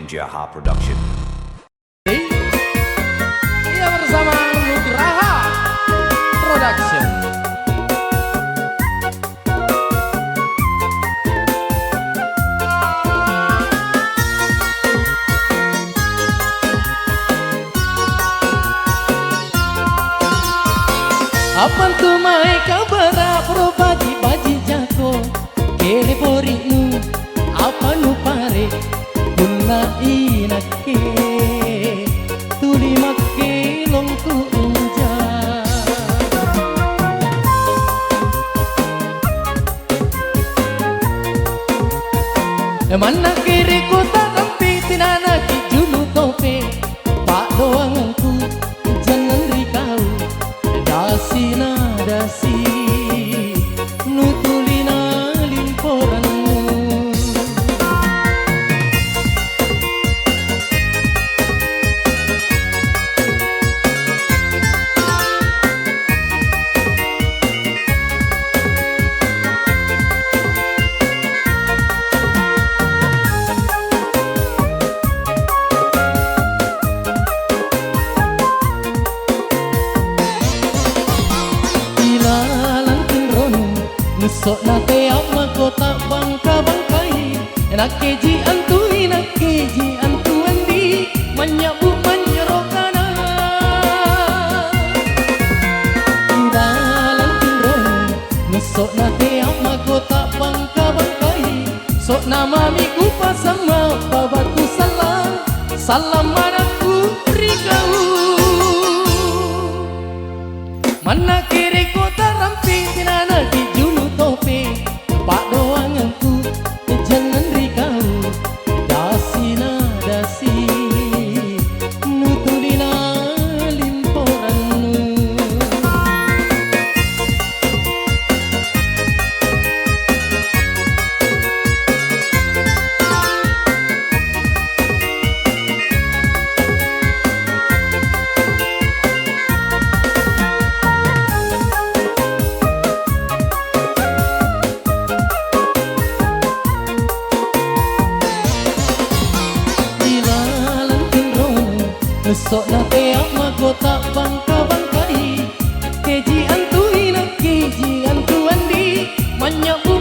Jaha Production. Ia bersama Nugraha Production. Apan tu mai kabara pro baji jako kere porinu apa nu pare guna inake tuli makke longku unja mana kere kota rampi tinana ki julu tope pak doangku jangan rikau dasi na dasi nutulina limporanmu sok na te ama kota bangka bangkai nak keji antu andi manyabu manyerokana dalam tinron sok na te ama kota bangka bangkai sok nama miku pasama babatu salam manaku rikau mana kiri kota rampi tinana di pak doanganku jangan rikau dasi na dasi nutulina limporanmu sok na te ama kota bangka bangkai keji antu andi manyabu